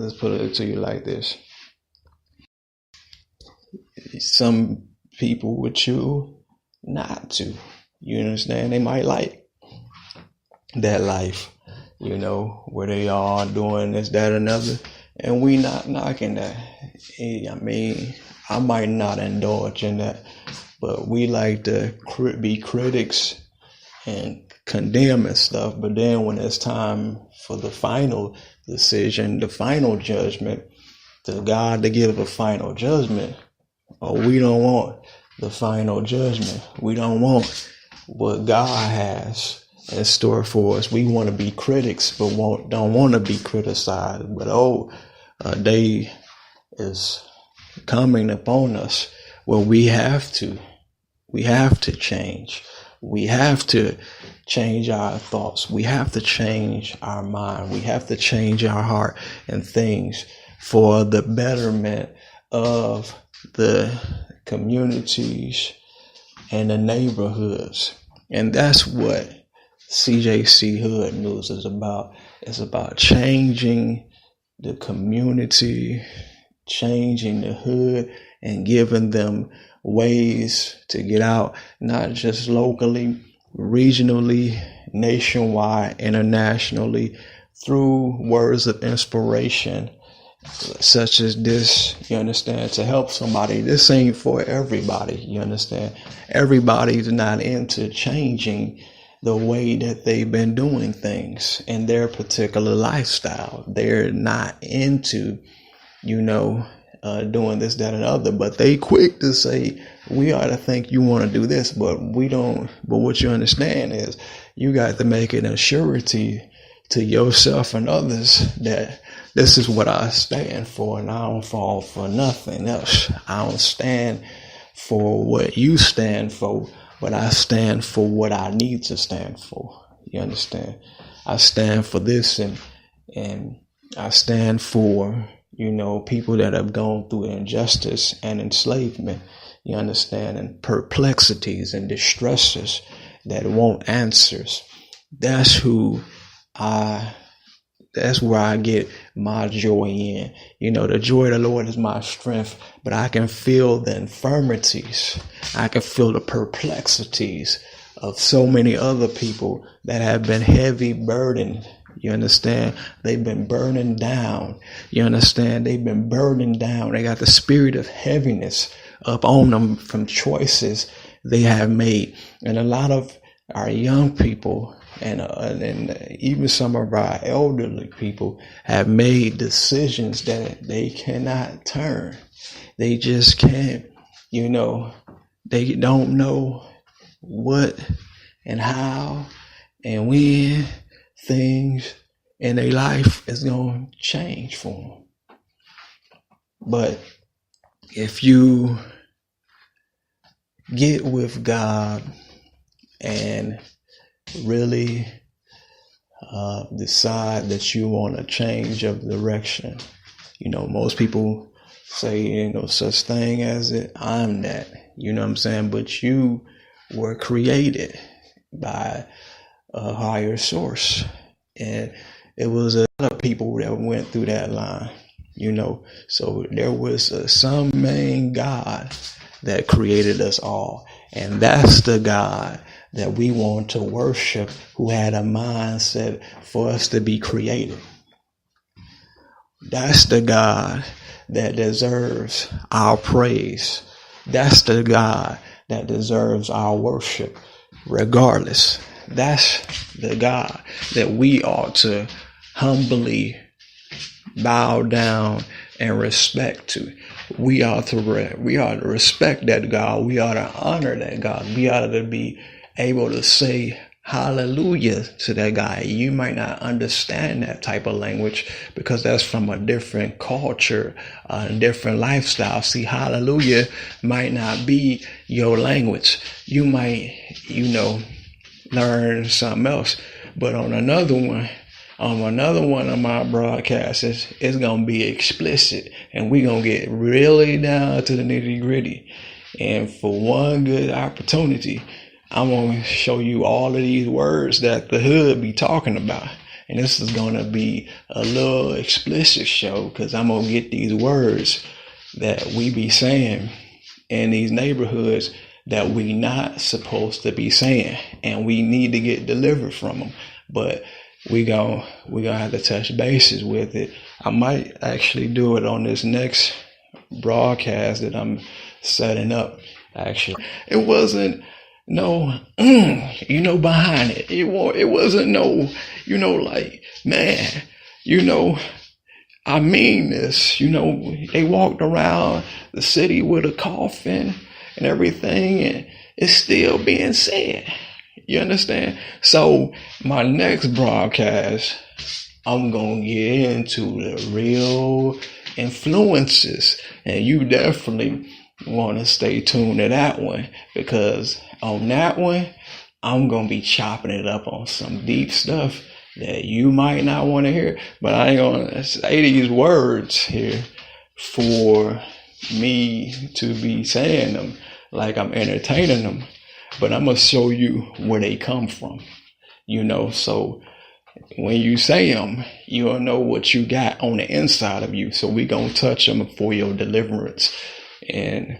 let's put it to you like this. Some people would choose not to. You understand? They might like that life, where they are doing this, that, another. And we not knocking that. I mean, I might not indulge in that, but we like to be critics and condemn and stuff. But then when it's time for the final decision, the final judgment, to God to give a final judgment, we don't want the final judgment. We don't want what God has in store for us. We want to be critics, but don't want to be criticized. But a day is coming upon us where we have to change. We have to change our thoughts. We have to change our mind. We have to change our heart and things for the betterment of the communities and the neighborhoods. And that's what CJC Hood News is about. It's about changing the community, changing the hood, and giving them ways to get out, not just locally, regionally, nationwide, internationally, through words of inspiration such as this, you understand, to help somebody. This ain't for everybody, you understand. Everybody's not into changing the way that they've been doing things in their particular lifestyle. They're not into, doing this, that, and other, but they quick to say, we ought to think you want to do this, but we don't. But what you understand is you got to make it a surety to yourself and others that this is what I stand for, and I don't fall for nothing else. I don't stand for what you stand for, but I stand for what I need to stand for. You understand? I stand for this, and I stand for, people that have gone through injustice and enslavement, you understand, and perplexities and distresses that want answers. That's where I get my joy in. The joy of the Lord is my strength, but I can feel the infirmities. I can feel the perplexities of so many other people that have been heavy burdened. You understand? They've been burning down. You understand? They've been burning down. They got the spirit of heaviness up on them from choices they have made. And a lot of our young people and even some of our elderly people have made decisions that they cannot turn. They just can't, they don't know what and how and when things in their life is going to change for them. But if you get with God and really decide that you want a change of direction, most people say, no such thing as it, I'm that, you know what I'm saying? But you were created by a higher source, and it was a lot of people that went through that line, so there was some main God that created us all, and that's the God that we want to worship, who had a mindset for us to be created. That's the God that deserves our praise. That's the God that deserves our worship regardless. That's the God that we ought to humbly bow down and respect to. We ought to respect that God. We ought to honor that God. We ought to be able to say hallelujah to that guy. You might not understand that type of language because that's from a different culture, a different lifestyle. See, hallelujah might not be your language. You might, learn something else. But on another one of my broadcasts, it's going to be explicit, and we're going to get really down to the nitty gritty. And for one good opportunity, I'm going to show you all of these words that the hood be talking about. And this is going to be a little explicit show because I'm going to get these words that we be saying in these neighborhoods that we not supposed to be saying, and we need to get delivered from them. But we gonna have to touch bases with it. I might actually do it on this next broadcast that I'm setting up. Actually, it wasn't no, behind it. It wasn't no, like, man, I mean this. They walked around the city with a coffin and everything, and it's still being said. You understand? So my next broadcast, I'm going to get into the real influences, and you definitely want to stay tuned to that one, because on that one, I'm going to be chopping it up on some deep stuff that you might not want to hear, but I ain't going to say these words here for me to be saying them like I'm entertaining them, but I'm going to show you where they come from, so when you say them, you'll know what you got on the inside of you. So we going to touch them for your deliverance. And,